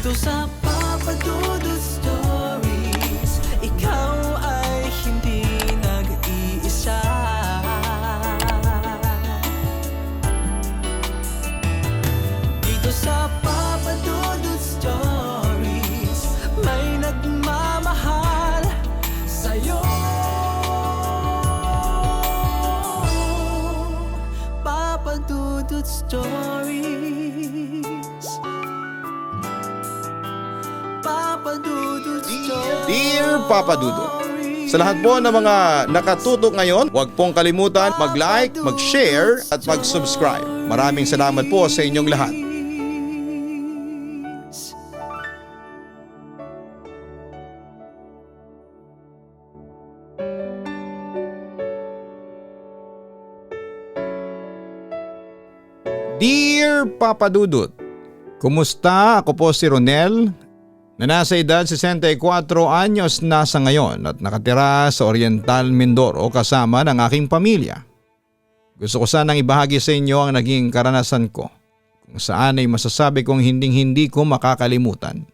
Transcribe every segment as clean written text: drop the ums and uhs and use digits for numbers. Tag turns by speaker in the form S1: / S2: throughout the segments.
S1: Dito sa Papa Dudut Stories, ikaw ay hindi nag-iisa. Dito sa Papa Dudut Stories, may nagmamahal sa'yo. Papa Dudut Stories, Papa Dudut Stories.
S2: Dear Papa Dudut, sa lahat po ng mga nakatutok ngayon, huwag pong kalimutan mag-like, mag-share at mag-subscribe. Maraming salamat po sa inyong lahat. Dear Papa Dudut, kumusta? Ako po si Ronel na nasa edad 64 anyos na sa ngayon at nakatira sa Oriental Mindoro kasama ng aking pamilya. Gusto ko sanang ibahagi sa inyo ang naging karanasan ko kung saan ay masasabi kong hinding-hindi ko makakalimutan.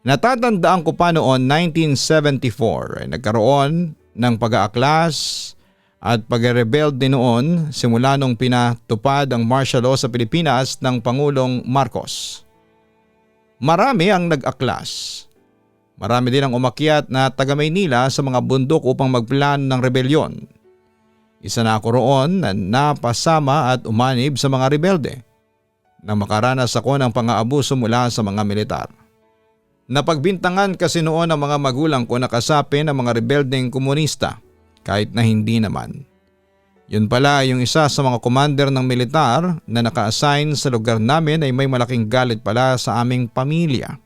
S2: Natatandaan ko pa noon 1974 ay nagkaroon ng pag-aaklas at pag-rebelde noon simula nung pinatupad ang martial law sa Pilipinas ng Pangulong Marcos. Marami ang nag-aklas. Marami din ang umakyat na taga Maynila sa mga bundok upang magplano ng rebelyon. Isa na ako roon na napasama at umanib sa mga rebelde na makaranas ako ng pang-aabuso mula sa mga militar. Napagbintangan kasi noon ang mga magulang ko na kasapi ng mga rebeldeng komunista kahit na hindi naman. Yun pala yung isa sa mga commander ng militar na naka-assign sa lugar namin ay may malaking galit pala sa aming pamilya.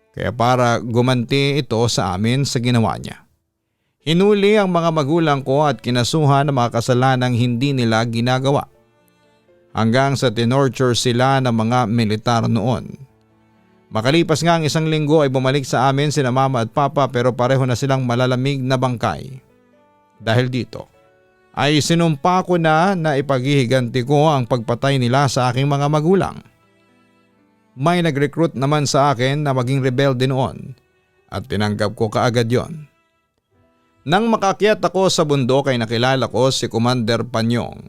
S2: Kaya para gumanti ito sa amin sa ginawa niya. Hinuli ang mga magulang ko at kinasuhan ng mga kasalanang hindi nila ginagawa. Hanggang sa tinorture sila ng mga militar noon. Makalipas nga ang isang linggo ay bumalik sa amin sina mama at papa pero pareho na silang malalamig na bangkay. Dahil dito ay sinumpa ko na ipaghihiganti ko ang pagpatay nila sa aking mga magulang. May nag-recruit naman sa akin na maging rebelde noon at tinanggap ko kaagad yon. Nang makakyat ako sa bundok ay nakilala ko si Commander Panyong.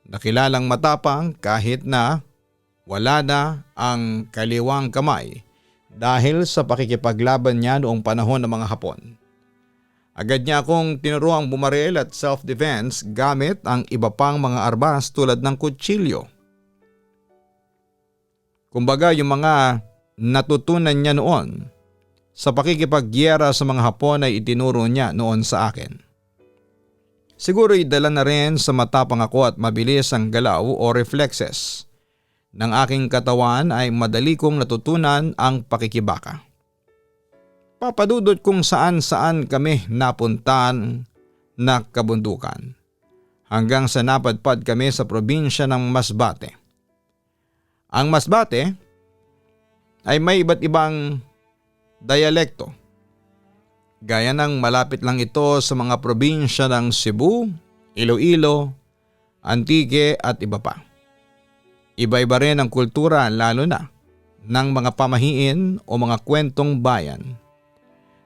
S2: Nakilalang matapang kahit na wala na ang kaliwang kamay dahil sa pakikipaglaban niya noong panahon ng mga Hapon. Agad niya akong tinuruang bumaril at self-defense gamit ang iba pang mga armas tulad ng kutsilyo. Kumbaga yung mga natutunan niya noon sa pakikipagyera sa mga Hapon ay itinuro niya noon sa akin. Siguro'y dala na rin sa matapang ako at mabilis ang galaw o reflexes ng aking katawan ay madali kong natutunan ang pakikibaka. Papadudot kung saan-saan kami napuntan na kabundukan hanggang sa napadpad kami sa probinsya ng Masbate. Ang Masbate ay may iba't ibang dialekto. Gaya ng malapit lang ito sa mga probinsya ng Cebu, Iloilo, Antique at iba pa. Iba-iba rin ang kultura lalo na ng mga pamahiin o mga kwentong bayan.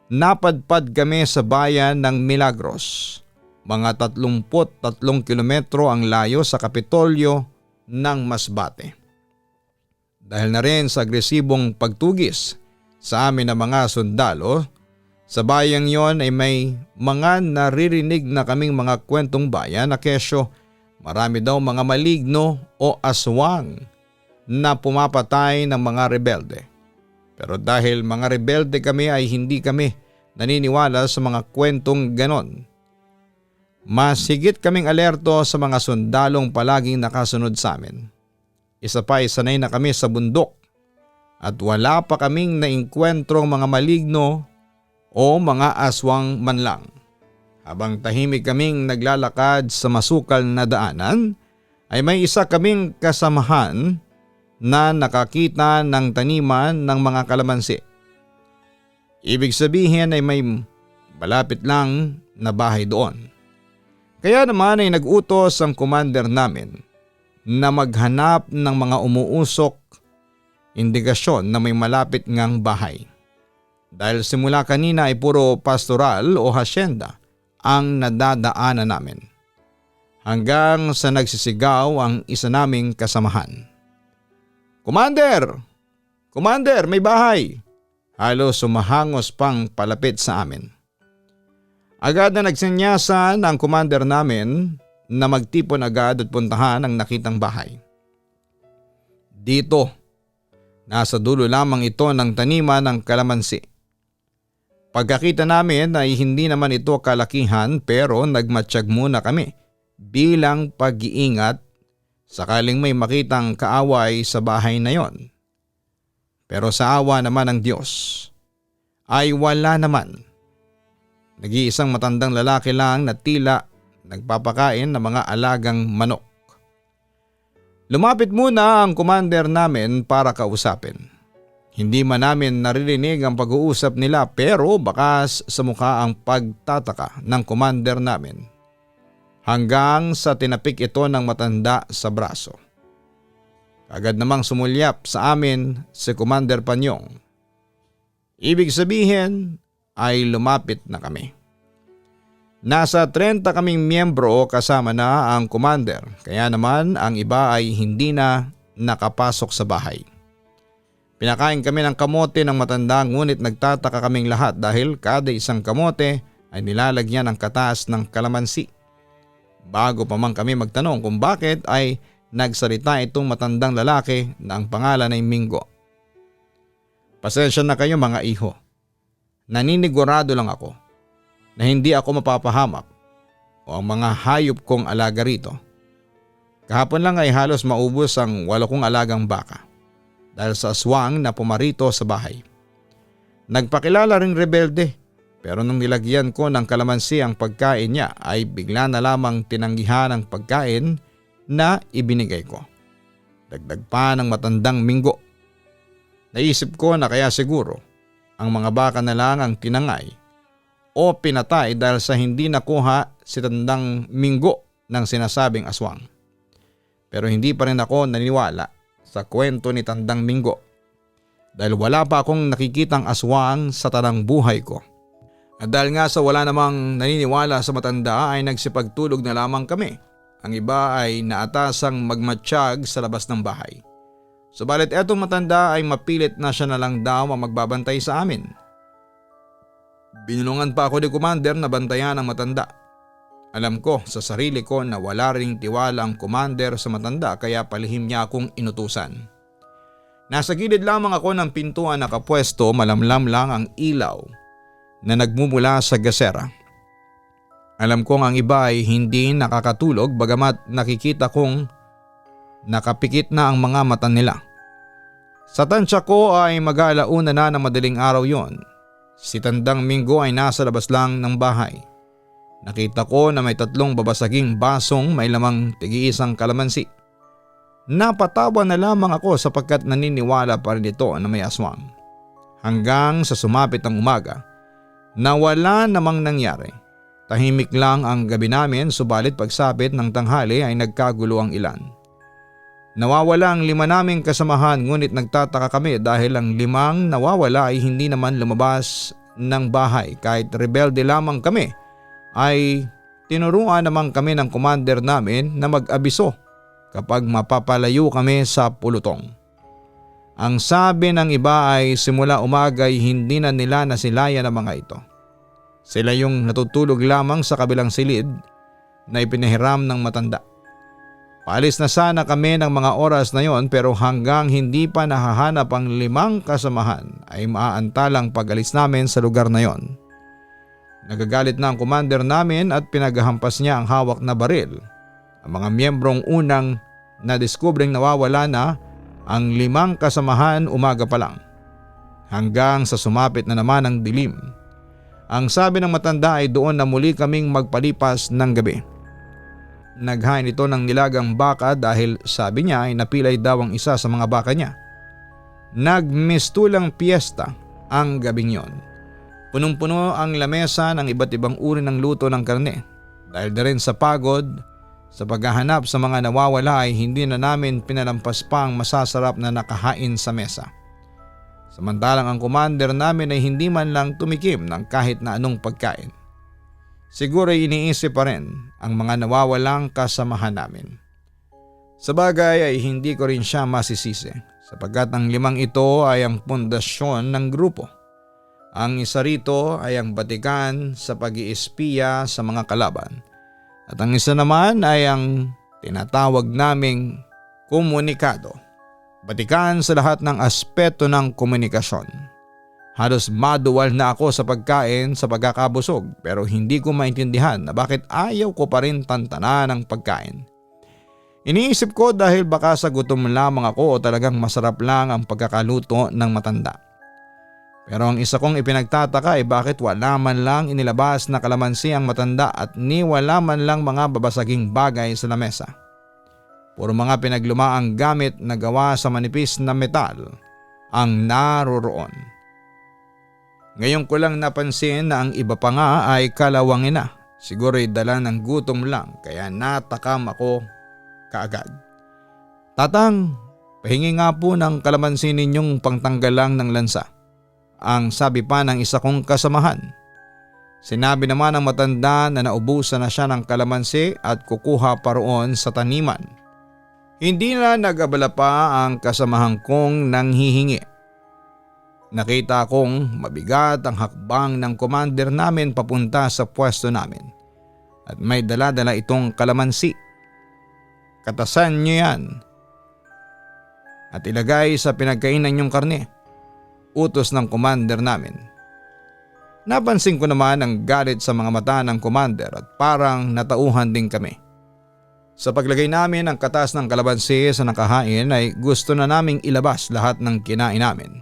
S2: Napadpad kami sa bayan ng Milagros, mga 33 kilometro ang layo sa Kapitolyo ng Masbate. Dahil na rin sa agresibong pagtugis sa amin ng mga sundalo, sa bayang yon ay may mga naririnig na kaming mga kwentong bayan na kesyo marami daw mga maligno o aswang na pumapatay ng mga rebelde. Pero dahil mga rebelde kami ay hindi kami naniniwala sa mga kwentong ganon. Mas higit kaming alerto sa mga sundalong palaging nakasunod sa amin. Isa pa ay sanay na kami sa bundok at wala pa kaming naingkwentrong mga maligno o mga aswang man lang. Habang tahimik kaming naglalakad sa masukal na daanan ay may isa kaming kasamahan na nakakita ng taniman ng mga kalamansi. Ibig sabihin ay may malapit lang na bahay doon. Kaya naman ay nag-utos ang commander namin na maghanap ng mga umuusok indikasyon na may malapit ngang bahay. Dahil simula kanina ay puro pastoral o hasyenda ang nadadaanan namin. Hanggang sa nagsisigaw ang isa naming kasamahan. "Commander! Commander, may bahay!" Halos sumahangos pang palapit sa amin. Agad na nagsinyasan ang commander namin na magtipon agad at puntahan ang nakitang bahay. Dito, nasa dulo lamang ito ng taniman ng kalamansi. Pagkakita namin ay hindi naman ito kalakihan pero nagmatsyag muna kami bilang pag-iingat sakaling may makitang kaaway sa bahay na yon. Pero sa awa naman ng Diyos ay wala naman. Nag-iisang matandang lalaki lang na tila nagpapakain ng mga alagang manok. Lumapit muna ang commander namin para kausapin. Hindi man namin naririnig ang pag-uusap nila pero bakas sa mukha ang pagtataka ng commander namin. Hanggang sa tinapik ito ng matanda sa braso. Agad namang sumulyap sa amin si Commander Panyong. Ibig sabihin ay lumapit na kami. Nasa 30 kaming miyembro kasama na ang commander kaya naman ang iba ay hindi na nakapasok sa bahay. Pinakain kami ng kamote ng matanda ngunit nagtataka kaming lahat dahil kada isang kamote ay nilalagyan ng katas ng kalamansi. Bago pa man kami magtanong kung bakit ay nagsalita itong matandang lalaki na ang pangalan ay Mingo. "Pasensya na kayo mga iho. Naninigurado lang ako na hindi ako mapapahamak o ang mga hayop kong alaga rito. Kahapon lang ay halos maubos ang 8 kong alagang baka dahil sa aswang na pumarito sa bahay. Nagpakilala ring rebelde pero nung nilagyan ko ng kalamansi ang pagkain niya ay bigla na lamang tinanggihan ang pagkain na ibinigay ko." Dagdag pa ng matandang Mingo. Naisip ko na kaya siguro ang mga baka na lang ang tinangay o pinatay dahil sa hindi nakuha si tandang Mingo ng sinasabing aswang. Pero hindi pa rin ako naniniwala sa kwento ni tandang Mingo dahil wala pa akong nakikitang aswang sa tanang buhay ko. At dahil nga sa wala namang naniniwala sa matanda ay nagsipagtulog na lamang kami. Ang iba ay naatasang magmatsyag sa labas ng bahay. Subalit etong matanda ay mapilit na siya na lang daw ang magbabantay sa amin. Binulungan pa ako ni commander na bantayan ang matanda. Alam ko sa sarili ko na wala ring tiwala ang commander sa matanda kaya palihim niya akong inutusan. Nasa gilid lamang ako ng pintuan nakapwesto, malamlam lang ang ilaw na nagmumula sa gasera. Alam kong ang iba ay hindi nakakatulog bagamat nakikita kong nakapikit na ang mga mata nila. Sa tansya ko ay mag-aalauna na ng madaling araw yon. Si tandang Mingo ay nasa labas lang ng bahay. Nakita ko na may 3 babasaging basong may lamang tig-iisang kalamansi. Napatawa na lamang ako sapagkat naniniwala pa rin ito na may aswang. Hanggang sa sumapit ang umaga na wala namang nangyari. Tahimik lang ang gabi namin subalit pagsapit ng tanghali ay nagkagulo ang ilan. Nawawala ang 5 naming kasamahan ngunit nagtataka kami dahil ang 5 nawawala ay hindi naman lumabas ng bahay kahit rebelde lamang kami ay tinuruan naman kami ng commander namin na mag-abiso kapag mapapalayo kami sa pulutong. Ang sabi ng iba ay simula umaga ay hindi na nila nasilayan ang mga ito. Sila yung natutulog lamang sa kabilang silid na ipinahiram ng matanda. Paalis na sana kami ng mga oras na yon pero hanggang hindi pa nahahanap ang 5 kasamahan ay maaantalang pag-alis namin sa lugar na yon. Nagagalit na ang commander namin at pinaghahampas niya ang hawak na baril. Ang mga miyembrong unang nadiskubring nawawala na ang 5 kasamahan umaga pa lang. Hanggang sa sumapit na naman ang dilim. Ang sabi ng matanda ay doon na muli kaming magpalipas ng gabi. Naghain ito ng nilagang baka dahil sabi niya ay napilay daw ang isa sa mga baka niya. Nagmistulang piyesta ang gabing yon. Punong-puno ang lamesa ng iba't ibang uri ng luto ng karne. Dahil na rin sa pagod, Sa paghahanap sa mga nawawala ay hindi na namin pinalampas pa ang masasarap na nakahain sa mesa. Samantalang ang commander namin ay hindi man lang tumikim ng kahit na anong pagkain. Siguro ay iniisip pa rin ang mga nawawalang kasamahan namin. Sa bagay ay hindi ko rin siya masisisi sapagkat ang 5 ito ay ang pundasyon ng grupo. Ang isa rito ay ang batikan sa pag-iispiya sa mga kalaban at ang isa naman ay ang tinatawag naming komunikado. Batikan sa lahat ng aspeto ng komunikasyon. Halos maduwal na ako sa pagkain sa pagkakabusog pero hindi ko maintindihan na bakit ayaw ko pa rin tantanan ang pagkain. Iniisip ko dahil baka sa gutom lamang ako o talagang masarap lang ang pagkakaluto ng matanda. Pero ang isa kong ipinagtataka ay bakit wala man lang inilabas na kalamansi ang matanda at ni wala man lang mga babasaging bagay sa lamesa. Puro mga pinaglumaang gamit na gawa sa manipis na metal ang naroroon. Ngayon ko lang napansin na ang iba pa nga ay kalawangin na. Siguro'y dala ng gutom lang kaya natakam ako kaagad. Tatang, pahingi nga po ng kalamansi ninyong pangtanggal lang ng lansa. Ang sabi pa ng isa kong kasamahan. Sinabi naman ng matanda na naubusan na siya ng kalamansi at kukuha pa roon sa taniman. Hindi na nag-abala pa ang kasamahan kong nanghihingi. Nakita kong mabigat ang hakbang ng commander namin papunta sa pwesto namin at may dala-dala itong kalamansi. Katasan niyo yan at ilagay sa pinagkainan niyong karne. Utos ng commander namin. Napansin ko naman ang galit sa mga mata ng commander at parang natauhan din kami. Sa paglagay namin ng katas ng kalamansi sa nakahain ay gusto na naming ilabas lahat ng kinain namin.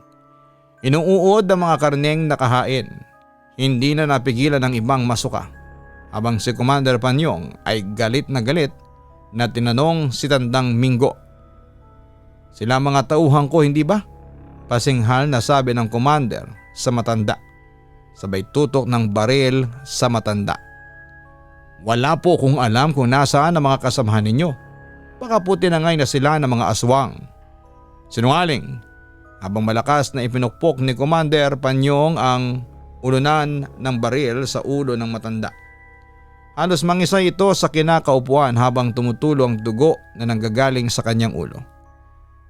S2: Inuuod ang mga karneng nakahain. Hindi na napigilan ng ibang masuka. Habang si Commander Panyong ay galit na tinanong si Tandang Mingo. Sila mga tauhan ko hindi ba? Pasinghal na sabi ng commander sa matanda. Sabay tutok ng baril sa matanda. Wala po kung alam kung nasaan ang mga kasamahan ninyo. Baka po tinangay na sila ng mga aswang. Sinungaling. Habang malakas na ipinukpok ni Commander Panyong ang ulunan ng baril sa ulo ng matanda. Halos mangisa ito sa kinakaupuan habang tumutulo ang dugo na nanggagaling sa kanyang ulo.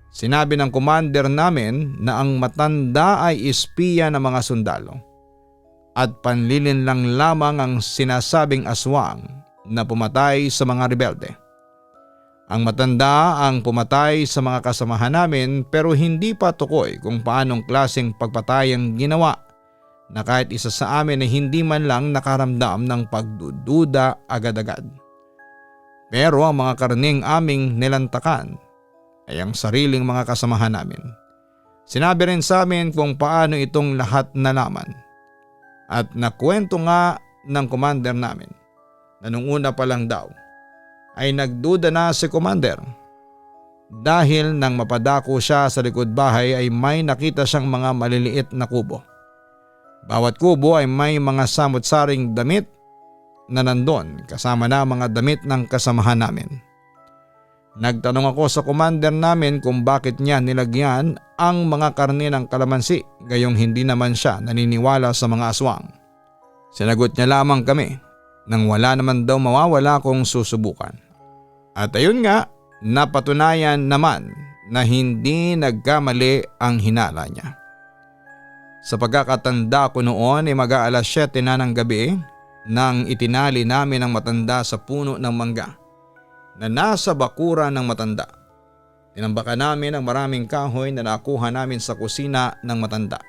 S2: Sinabi ng commander namin na ang matanda ay espiya ng mga sundalo at panlilin lang lamang ang sinasabing aswang na pumatay sa mga rebelde. Ang matanda ang pumatay sa mga kasamahan namin pero hindi pa tukoy kung paanong klaseng pagpatay ang ginawa na kahit isa sa amin ay hindi man lang nakaramdam ng pagdududa agad-agad. Pero ang mga karneng aming nilantakan ay ang sariling mga kasamahan namin. Sinabi rin sa amin kung paano itong lahat nalaman. At nakwento nga ng commander namin na nung una pa lang daw ay nagduda na si commander. Dahil nang mapadako siya sa likod bahay ay may nakita siyang mga maliliit na kubo. Bawat kubo ay may mga samot-saring damit na nandun kasama na mga damit ng kasamahan namin. Nagtanong ako sa commander namin kung bakit niya nilagyan ang mga karne ng kalamansi gayong hindi naman siya naniniwala sa mga aswang. Sinagot niya lamang kami nang wala naman daw mawawala kung susubukan. At ayun nga, napatunayan naman na hindi nagkamali ang hinala niya. Sa pagkakatanda ko noon ay mag-aalas 7 na ng gabi nang itinali namin ang matanda sa puno ng mangga na nasa bakura ng matanda. Tinambakan namin ang maraming kahoy na nakuha namin sa kusina ng matanda.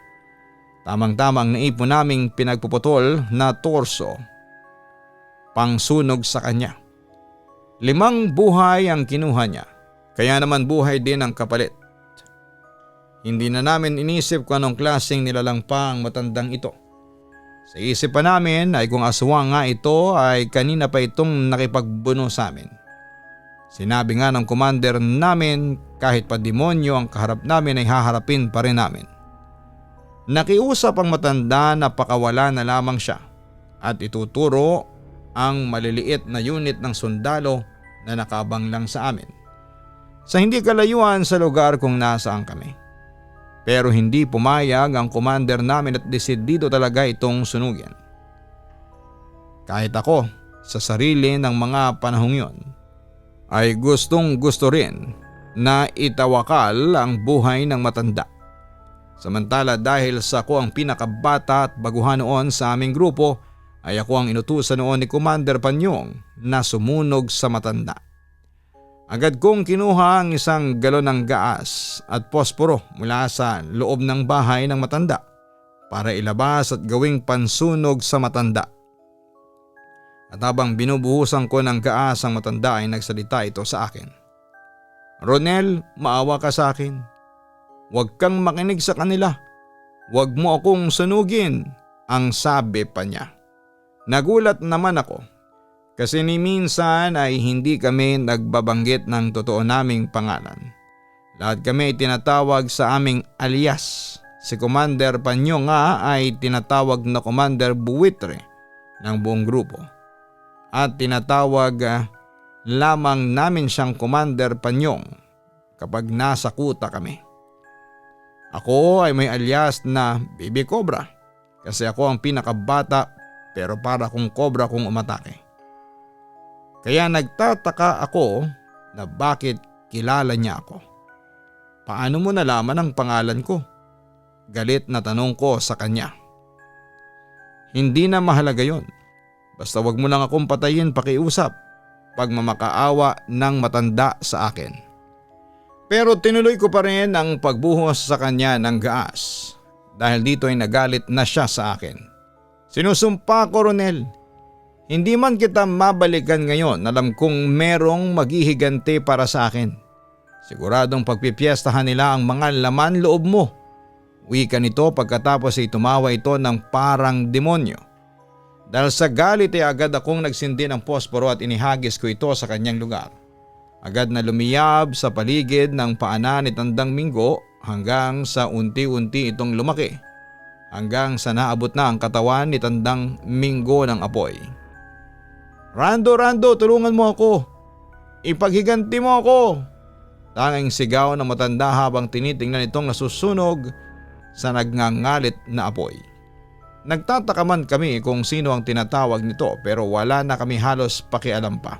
S2: Tamang-tamang naipon naming pinagpuputol na torso pangsunog sa kanya. 5 buhay ang kinuha niya, kaya naman buhay din ang kapalit. Hindi na namin inisip kung anong klaseng nilalang pa ang matandang ito. Sa isip pa namin ay kung aswang nga ito ay kanina pa itong nakipagbuno sa amin. Sinabi nga ng commander namin kahit pa demonyo ang kaharap namin ay haharapin pa rin namin. Nakiusap ang matanda na pakawala na lamang siya at ituturo ang maliliit na unit ng sundalo na nakabang lang sa amin sa hindi kalayuan sa lugar kung nasaan kami. Pero hindi pumayag ang commander namin at desidido talaga itong sunugin. Kahit ako sa sarili ng mga panahong yon ay gustong gusto rin na itawakal ang buhay ng matanda. Samantala dahil sa ako ang pinakabata at baguhan noon sa aming grupo ay ako ang inutusan noon ni Commander Panyong na sumunog sa matanda. Agad kong kinuha ang isang galon ng gaas at posporo mula sa loob ng bahay ng matanda para ilabas at gawing pansunog sa matanda. At habang binubuhusan ko ng gaas ang matanda ay nagsalita ito sa akin. "Ronel, maawa ka sa akin. Huwag kang makinig sa kanila. Huwag mo akong sunugin," ang sabi pa niya. Nagulat naman ako kasi ni minsan ay hindi kami nagbabanggit ng totoo naming pangalan. Lahat kami tinatawag sa aming alias. Si Commander Panyo nga ay tinatawag na Commander Buitre ng buong grupo. At tinatawag lamang namin siyang Commander Panyong kapag nasa kuta kami. Ako ay may alias na Baby Cobra kasi ako ang pinakabata pero para kung cobra kung umatake. Kaya nagtataka ako na bakit kilala niya ako. "Paano mo nalaman ang pangalan ko?" Galit na tanong ko sa kanya. "Hindi na mahalaga yon. Basta wag mo lang akong patayin pakiusap," pagmamakaawa ng matanda sa akin. Pero tinuloy ko pa rin ang pagbuhos sa kanya ng gaas dahil dito ay nagalit na siya sa akin. "Sinusumpa ko, Ronel, hindi man kita mabalikan ngayon, alam kong merong maghihiganti para sa akin. Siguradong pagpipiestahan nila ang mga laman loob mo." Wika nito pagkatapos ay tumawa ito ng parang demonyo. Dahil sa galit ay agad akong nagsindi ng posporo at inihagis ko ito sa kanyang lugar. Agad na lumiyab sa paligid ng paanan ni Tandang Minggo hanggang sa unti-unti itong lumaki. Hanggang sa naabot na ang katawan ni Tandang Minggo ng apoy. Rando, tulungan mo ako! Ipaghiganti mo ako!" Tanging sigaw ng matanda habang tinitingnan itong nasusunog sa nagngangalit na apoy. Nagtataka man kami kung sino ang tinatawag nito pero wala na kami halos pakialam pa.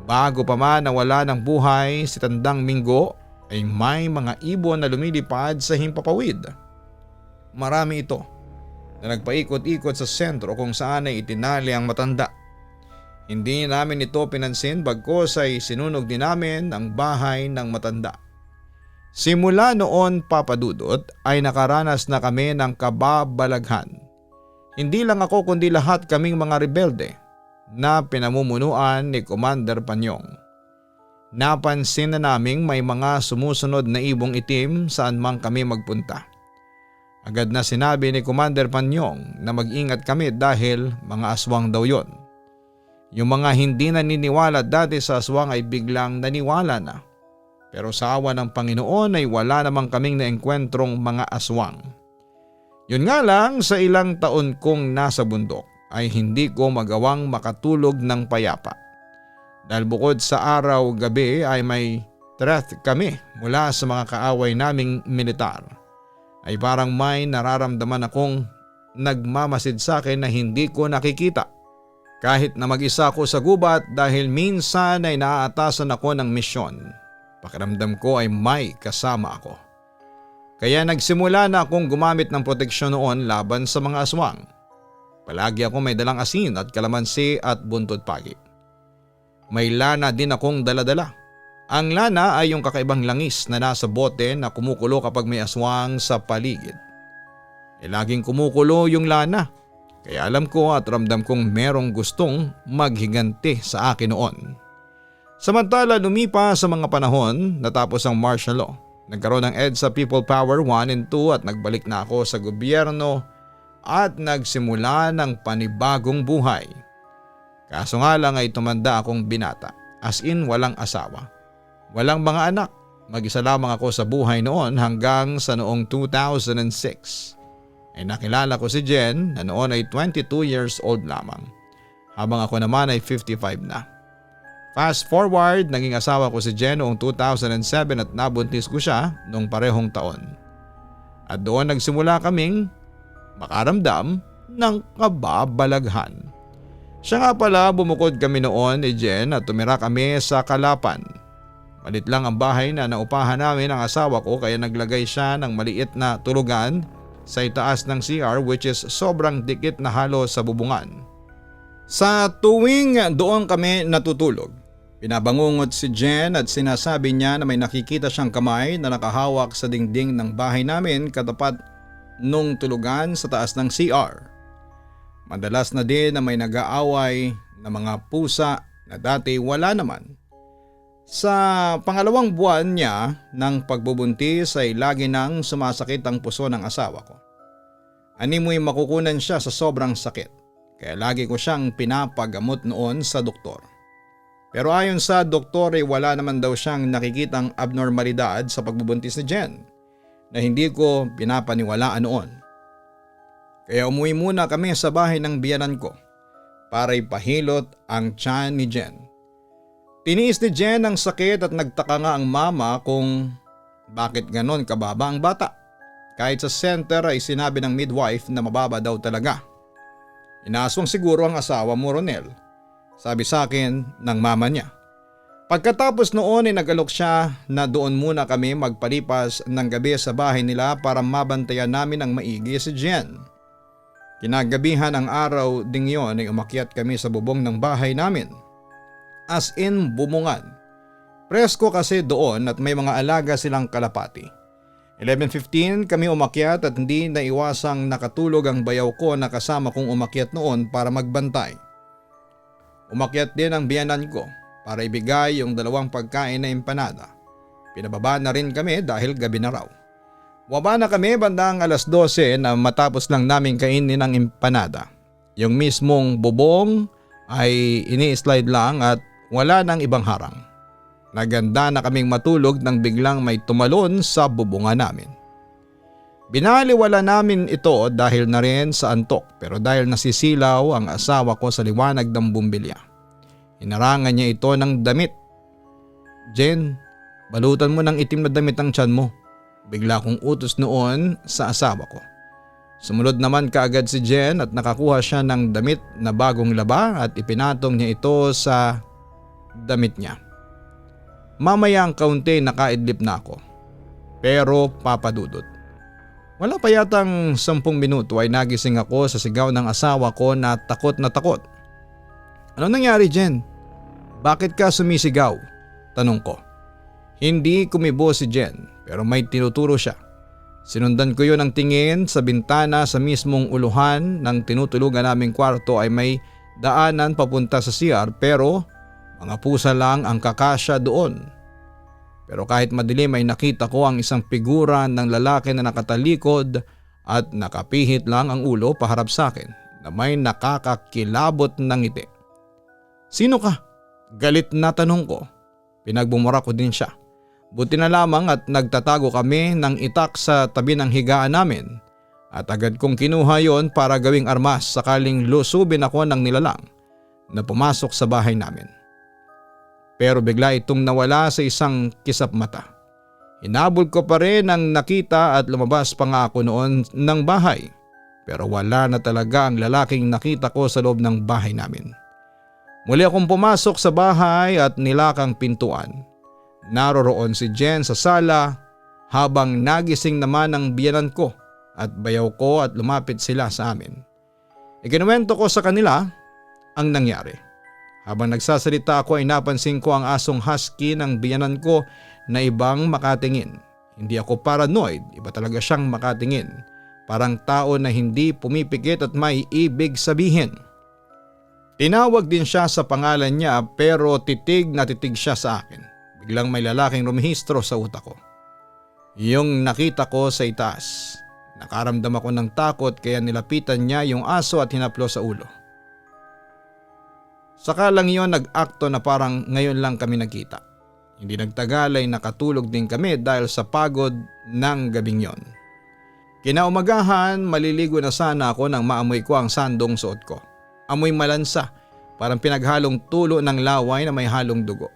S2: Bago pa man nawala ng buhay si Tandang Minggo ay may mga ibon na lumilipad sa himpapawid. Marami ito na nagpaikot-ikot sa sentro kung saan ay itinali ang matanda. Hindi namin ito pinansin bagkos ay sinunog din namin ang bahay ng matanda. Simula noon, Papa Dudut, ay nakaranas na kami ng kababalaghan. Hindi lang ako kundi lahat kaming mga rebelde na pinamumunuan ni Commander Panyong. Napansin na naming may mga sumusunod na ibong itim saan man kami magpunta. Agad na sinabi ni Commander Panyong na mag-ingat kami dahil mga aswang daw yon. Yung mga hindi naniniwala dati sa aswang ay biglang naniwala na. Pero sa awa ng Panginoon ay wala namang kaming naengkwentrong mga aswang. Yun nga lang, sa ilang taon kong nasa bundok ay hindi ko magawang makatulog ng payapa. Dahil bukod sa araw-gabi ay may threat kami mula sa mga kaaway naming militar. Ay parang may nararamdaman akong nagmamasid sa akin na hindi ko nakikita. Kahit na mag-isa ako sa gubat dahil minsan ay naaatasan ako ng misyon. Pakiramdam ko ay may kasama ako. Kaya nagsimula na akong gumamit ng proteksyon noon laban sa mga aswang. Palagi ako may dalang asin at kalamansi at buntod pagi. May lana din akong daladala. Ang lana ay yung kakaibang langis na nasa bote na kumukulo kapag may aswang sa paligid. Laging kumukulo yung lana. Kaya alam ko at ramdam kong merong gustong maghiganti sa akin noon. Samantala lumipas sa mga panahon natapos ang martial law. Nagkaroon ng EDSA People Power 1 and 2 at nagbalik na ako sa gobyerno at nagsimula ng panibagong buhay. Kaso nga lang ay tumanda akong binata, as in walang asawa. Walang mga anak, mag-isa lamang ako sa buhay noon hanggang sa noong 2006. Ay nakilala ko si Jen na noon ay 22 years old lamang, habang ako naman ay 55 na. Fast forward, naging asawa ko si Jen noong 2007 at nabuntis ko siya noong parehong taon. At doon nagsimula kaming makaramdam ng kababalaghan. Siya nga pala, bumukod kami noon ni Jen at tumira kami sa Kalapan. Malit lang ang bahay na naupahan namin ang asawa ko kaya naglagay siya ng maliit na tulugan sa itaas ng CR which is sobrang dikit na halo sa bubungan. Sa tuwing doon kami natutulog, pinabangungot si Jen at sinasabi niya na may nakikita siyang kamay na nakahawak sa dingding ng bahay namin katapat nung tulugan sa taas ng CR. Madalas na din na may nag-aaway na mga pusa na dati wala naman. Sa pangalawang buwan niya ng pagbubuntis ay lagi nang sumasakit ang puso ng asawa ko. Animoy makukunan siya sa sobrang sakit kaya lagi ko siyang pinapagamot noon sa doktor. Pero ayon sa doktor ay wala naman daw siyang nakikitang abnormalidad sa pagbubuntis ni Jen na hindi ko pinapaniwalaan noon. Kaya umuwi muna kami sa bahay ng biyanan ko para ipahilot ang tiyan ni Jen. Tiniis ni Jen ang sakit at nagtaka nga ang mama kung bakit ganon kababa ang bata. Kahit sa center ay sinabi ng midwife na mababa daw talaga. Inaaswang siguro ang asawa mo, Ronel, sabi sa akin ng mama niya. Pagkatapos noon ay nag-alok siya na doon muna kami magpalipas ng gabi sa bahay nila para mabantayan namin ang maigi si Jen. Kinagabihan ang araw ding yon ay umakyat kami sa bubong ng bahay namin. As in bumungan. Presko kasi doon at may mga alaga silang kalapati. 11:15 kami umakyat at hindi naiwasang nakatulog ang bayaw ko na kasama kong umakyat noon para magbantay. Umakyat din ang biyanan ko para ibigay yung 2 pagkain na empanada. Pinababa na rin kami dahil gabi na raw. Waba na kami bandang 12:00 na matapos lang namin kainin ang empanada. Yung mismong bubong ay ini-slide lang at wala nang ibang harang. Naganda na kaming matulog nang biglang may tumalon sa bubungan namin. Binaliwala namin ito dahil na rin sa antok pero dahil nasisilaw ang asawa ko sa liwanag ng bumbilya. Inarangan niya ito ng damit. Jen, balutan mo ng itim na damit ang tiyan mo. Bigla kong utos noon sa asawa ko. Sumunod naman kaagad si Jen at nakakuha siya ng damit na bagong laba at ipinatong niya ito sa damit niya. Mamaya ang kaunti nakaidlip na ako. Pero papadudot. Wala pa yatang 10 minuto ay nagising ako sa sigaw ng asawa ko na takot na takot. Ano nangyari, Jen? Bakit ka sumisigaw? Tanong ko. Hindi kumibo si Jen pero may tinuturo siya. Sinundan ko yun ng tingin sa bintana sa mismong uluhan ng tinutulugan naming kwarto ay may daanan papunta sa CR pero mga pusa lang ang kakasya doon. Pero kahit madilim ay nakita ko ang isang figura ng lalaki na nakatalikod at nakapihit lang ang ulo paharap sa akin na may nakakakilabot ng ngiti. Sino ka? Galit na tanong ko. Pinagbumura ko din siya. Buti na lamang at nagtatago kami ng itak sa tabi ng higaan namin at agad kong kinuha yon para gawing armas sakaling lusubin ako ng nilalang na pumasok sa bahay namin. Pero bigla itong nawala sa isang kisap mata. Hinabol ko pa rin ang nakita at lumabas pa nga ako noon ng bahay. Pero wala na talaga ang lalaking nakita ko sa loob ng bahay namin. Muli akong pumasok sa bahay at nilakang pintuan. Naroroon si Jen sa sala habang nagising naman ang biyanan ko at bayaw ko at lumapit sila sa amin. Ikinuwento ko sa kanila ang nangyari. Habang nagsasalita ako ay napansin ko ang asong husky ng biyanan ko na ibang makatingin. Hindi ako paranoid, iba talaga siyang makatingin. Parang tao na hindi pumipikit at may ibig sabihin. Tinawag din siya sa pangalan niya pero titig na titig siya sa akin. Biglang may lalaking rumihistro sa utak ko. Yung nakita ko sa itaas. Nakaramdam ako ng takot kaya nilapitan niya yung aso at hinaplo sa ulo. Saka lang yon nag-akto na parang ngayon lang kami nagkita. Hindi nagtagal ay nakatulog din kami dahil sa pagod ng gabing yon. Kinaumagahan maliligo na sana ako nang maamoy ko ang sandong suot ko. Amoy malansa, parang pinaghalong tulo ng laway na may halong dugo.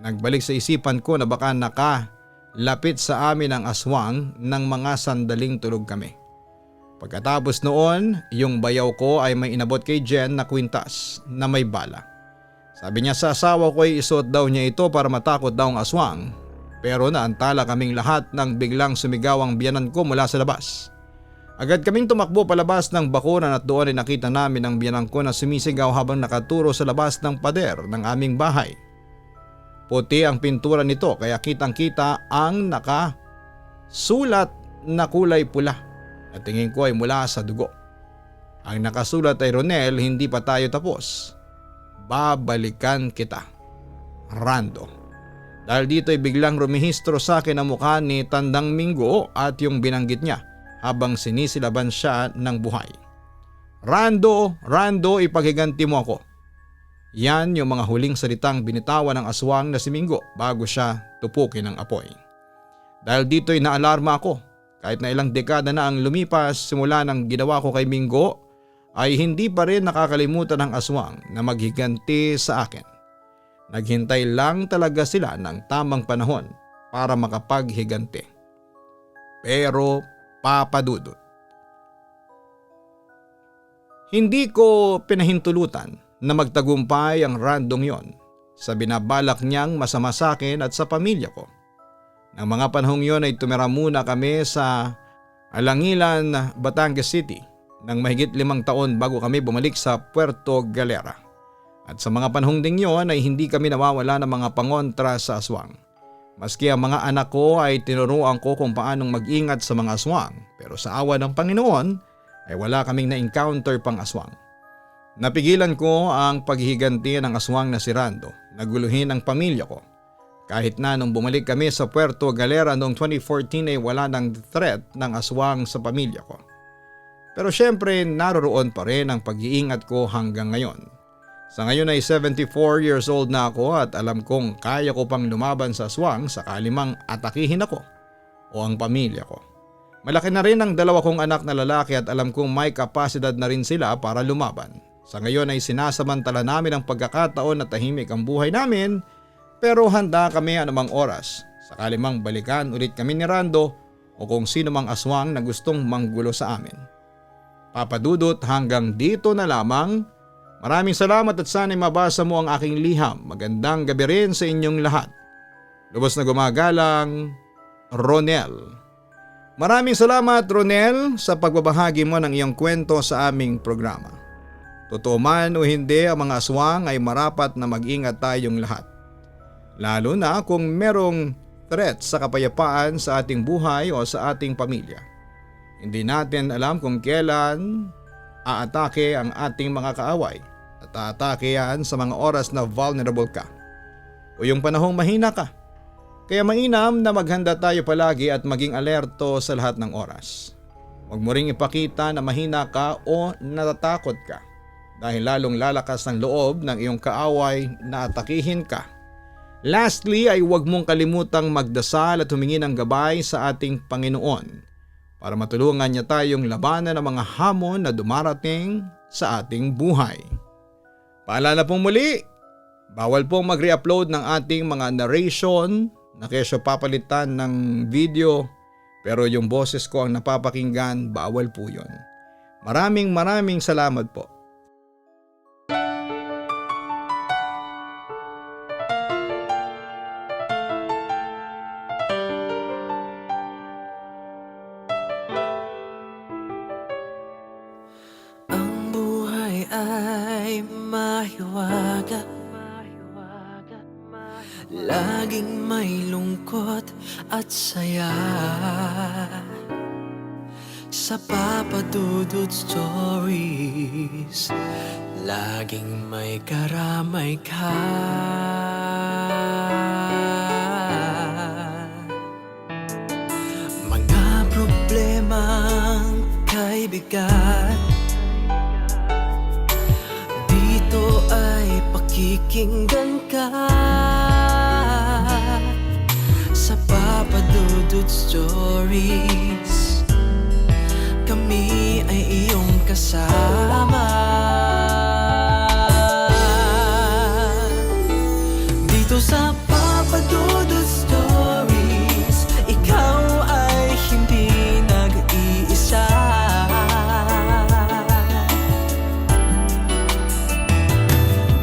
S2: Nagbalik sa isipan ko na baka nakalapit sa amin ang aswang ng mga sandaling tulog kami. Pagkatapos noon, yung bayaw ko ay may inabot kay Jen na kwintas na may bala. Sabi niya sa asawa ko ay isuot daw niya ito para matakot daw ang aswang. Pero naantala kaming lahat nang biglang sumigaw ang biyanan ko mula sa labas. Agad kaming tumakbo palabas ng bakuran at doon ay nakita namin ang biyanan ko na sumisigaw habang nakaturo sa labas ng pader ng aming bahay. Puti ang pintura nito kaya kitang-kita ang nakasulat na kulay pula at tingin ko ay mula sa dugo. Ang nakasulat ay, Ronel, hindi pa tayo tapos. Babalikan kita. Rando. Dahil dito ay biglang rumihistro sa akin ang mukha ni Tandang Minggo at yung binanggit niya habang sinisilaban siya ng buhay. Rando, Rando, ipaghiganti mo ako. Yan yung mga huling salitang binitawan ng aswang na si Minggo bago siya tupukin ng apoy. Dahil dito ay naalarma ako. Kahit na ilang dekada na ang lumipas simula ng ginawa ko kay Minggo, ay hindi pa rin nakakalimutan ng aswang na maghiganti sa akin. Naghintay lang talaga sila ng tamang panahon para makapaghiganti. Pero Papa Dudut, hindi ko pinahintulutan na magtagumpay ang Randong yon sa binabalak niyang masama sa akin at sa pamilya ko. Nang mga panahong yon ay tumira muna kami sa Alangilan, Batangas City ng mahigit 5 taon bago kami bumalik sa Puerto Galera. At sa mga panahong ding yon ay hindi kami nawawala ng mga pangontra sa aswang. Maski ang mga anak ko ay tinuruan ko kung paanong mag-ingat sa mga aswang, pero sa awa ng Panginoon ay wala kaming na-encounter pang aswang. Napigilan ko ang paghihiganti ng aswang na si Rando, naguluhin ang pamilya ko. Kahit na nung bumalik kami sa Puerto Galera noong 2014 ay wala ng threat ng aswang sa pamilya ko. Pero syempre naroroon pa rin ang pag-iingat ko hanggang ngayon. Sa ngayon ay 74 years old na ako at alam kong kaya ko pang lumaban sa aswang sakali mang atakihin ako o ang pamilya ko. Malaki na rin ang 2 kong anak na lalaki at alam kong may kapasidad na rin sila para lumaban. Sa ngayon ay sinasamantala namin ang pagkakataon na tahimik ang buhay namin, pero handa kami anumang oras sakali mang balikan ulit kami ni Rando o kung sino mang aswang na gustong manggulo sa amin. Papa Dudut, hanggang dito na lamang. Maraming salamat at sana'y mabasa mo ang aking liham. Magandang gabi rin sa inyong lahat. Lubos na gumagalang, Ronel. Maraming salamat, Ronel, sa pagbabahagi mo ng iyong kwento sa aming programa. Totoo man o hindi, ang mga aswang ay marapat na mag-ingat tayong lahat. Lalo na kung merong threat sa kapayapaan sa ating buhay o sa ating pamilya. Hindi natin alam kung kailan aatake ang ating mga kaaway. At aatake yan sa mga oras na vulnerable ka o yung panahong mahina ka. Kaya mainam na maghanda tayo palagi at maging alerto sa lahat ng oras. Huwag mo ring ipakita na mahina ka o natatakot ka dahil lalong lalakas ang loob ng iyong kaaway na atakihin ka. Lastly ay huwag mong kalimutang magdasal at humingi ng gabay sa ating Panginoon para matulungan niya tayong labanan ng mga hamon na dumarating sa ating buhay. Paalala pong muli, bawal pong mag-re-upload ng ating mga narration na kesyo papalitan ng video pero yung boses ko ang napapakinggan, bawal po yun. Maraming salamat po.
S1: Mahiwaga, laging may lungkot at saya. Sa Papa Dudut Stories, laging may karamay ka. Mga problemang kay bigat, dito ay pakikinggan ka. Sa Papa Dudut Stories, kami ay iyong kasama. Dito sa Papa Dudut Stories, ikaw ay hindi nag-iisa.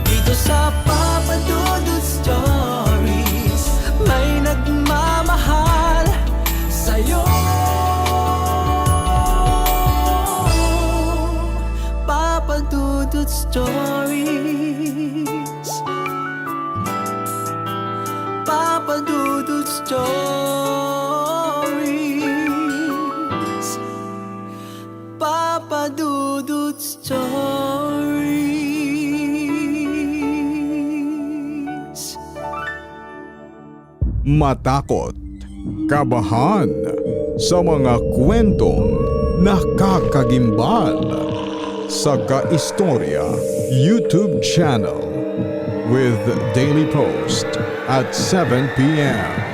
S1: Dito sa Papa Dudut Stories, may nagmamahal sa'yo. Papa Dudut Stories, Papa Dudut Stories, Papa Dudut Stories.
S2: Matakot, kabahan sa mga kwentong nakakagimbal sa Kaistorya YouTube channel with daily post at 7 p.m.